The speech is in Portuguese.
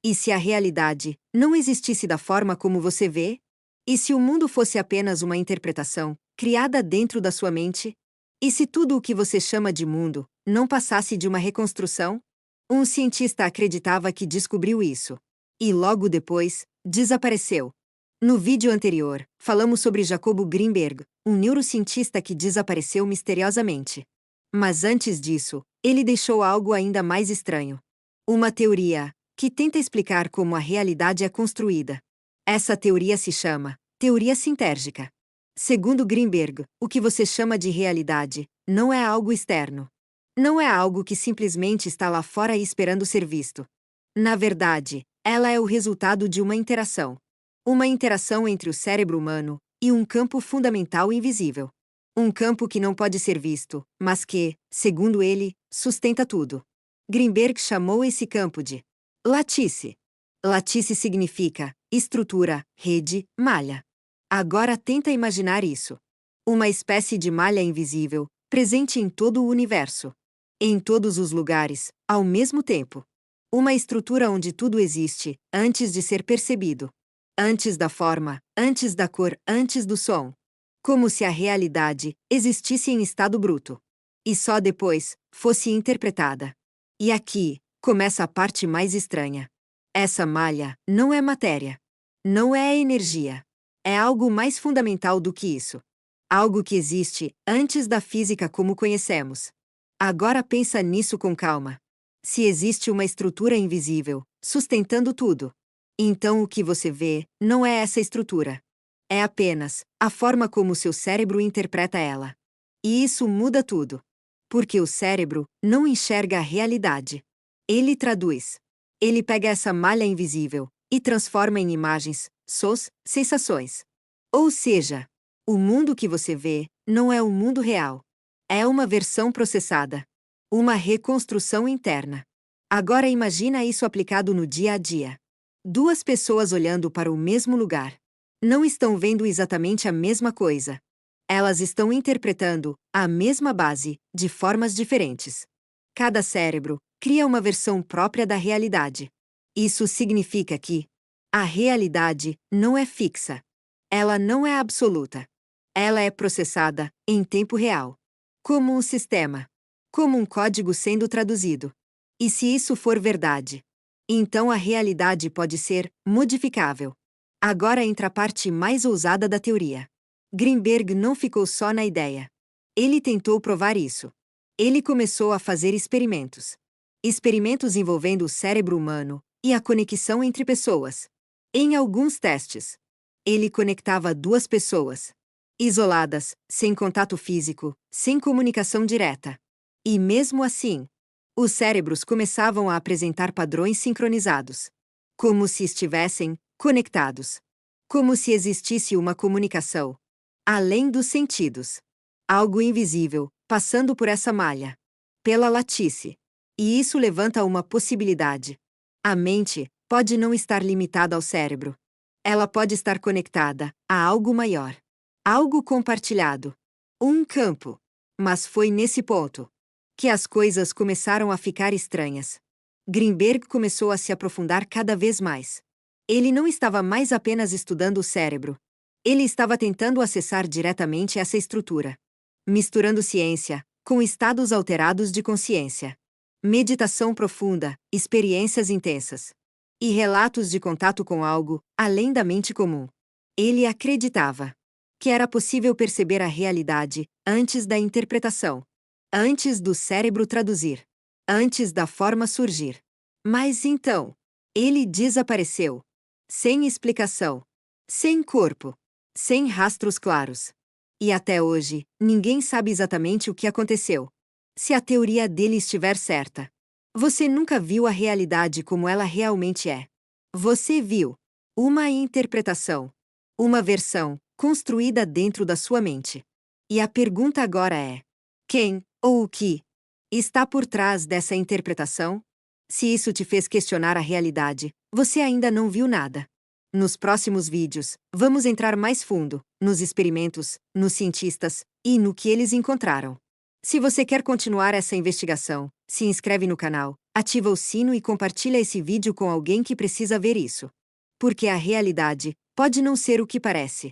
E se a realidade não existisse da forma como você vê? E se o mundo fosse apenas uma interpretação, criada dentro da sua mente? E se tudo o que você chama de mundo não passasse de uma reconstrução? Um cientista acreditava que descobriu isso. E logo depois, desapareceu. No vídeo anterior, falamos sobre Jacobo Greenberg, um neurocientista que desapareceu misteriosamente. Mas antes disso, ele deixou algo ainda mais estranho. Uma teoria que tenta explicar como a realidade é construída. Essa teoria se chama teoria sintérgica. Segundo Greenberg, o que você chama de realidade não é algo externo. Não é algo que simplesmente está lá fora e esperando ser visto. Na verdade, ela é o resultado de uma interação. Uma interação entre o cérebro humano e um campo fundamental invisível. Um campo que não pode ser visto, mas que, segundo ele, sustenta tudo. Greenberg chamou esse campo de lattice. Lattice significa estrutura, rede, malha. Agora tenta imaginar isso. Uma espécie de malha invisível, presente em todo o universo. Em todos os lugares, ao mesmo tempo. Uma estrutura onde tudo existe, antes de ser percebido. Antes da forma, antes da cor, antes do som. Como se a realidade existisse em estado bruto. E só depois fosse interpretada. E aqui começa a parte mais estranha. Essa malha não é matéria. Não é energia. É algo mais fundamental do que isso. Algo que existe antes da física como conhecemos. Agora pensa nisso com calma. Se existe uma estrutura invisível, sustentando tudo, então o que você vê não é essa estrutura. É apenas a forma como seu cérebro interpreta ela. E isso muda tudo. Porque o cérebro não enxerga a realidade. Ele traduz. Ele pega essa malha invisível e transforma em imagens, sons, sensações. Ou seja, o mundo que você vê não é o mundo real. É uma versão processada. Uma reconstrução interna. Agora imagina isso aplicado no dia a dia. Duas pessoas olhando para o mesmo lugar. Não estão vendo exatamente a mesma coisa. Elas estão interpretando a mesma base, de formas diferentes. Cada cérebro cria uma versão própria da realidade. Isso significa que a realidade não é fixa. Ela não é absoluta. Ela é processada em tempo real. Como um sistema. Como um código sendo traduzido. E se isso for verdade, então a realidade pode ser modificável. Agora entra a parte mais ousada da teoria. Greenberg não ficou só na ideia. Ele tentou provar isso. Ele começou a fazer experimentos. Experimentos envolvendo o cérebro humano e a conexão entre pessoas. Em alguns testes, ele conectava duas pessoas, isoladas, sem contato físico, sem comunicação direta. E mesmo assim, os cérebros começavam a apresentar padrões sincronizados. Como se estivessem conectados. Como se existisse uma comunicação. Além dos sentidos. Algo invisível, passando por essa malha. Pela lattice. E isso levanta uma possibilidade. A mente pode não estar limitada ao cérebro. Ela pode estar conectada a algo maior. Algo compartilhado. Um campo. Mas foi nesse ponto que as coisas começaram a ficar estranhas. Greenberg começou a se aprofundar cada vez mais. Ele não estava mais apenas estudando o cérebro. Ele estava tentando acessar diretamente essa estrutura. Misturando ciência com estados alterados de consciência. Meditação profunda, experiências intensas. E relatos de contato com algo além da mente comum. Ele acreditava que era possível perceber a realidade antes da interpretação. Antes do cérebro traduzir. Antes da forma surgir. Mas então, ele desapareceu. Sem explicação. Sem corpo. Sem rastros claros. E até hoje, ninguém sabe exatamente o que aconteceu. Se a teoria dele estiver certa. Você nunca viu a realidade como ela realmente é. Você viu uma interpretação. Uma versão construída dentro da sua mente. E a pergunta agora é: quem, ou o que, está por trás dessa interpretação? Se isso te fez questionar a realidade, você ainda não viu nada. Nos próximos vídeos, vamos entrar mais fundo, nos experimentos, nos cientistas, e no que eles encontraram. Se você quer continuar essa investigação, se inscreve no canal, Ativa o sino e compartilha esse vídeo com alguém que precisa ver isso. Porque a realidade pode não ser o que parece.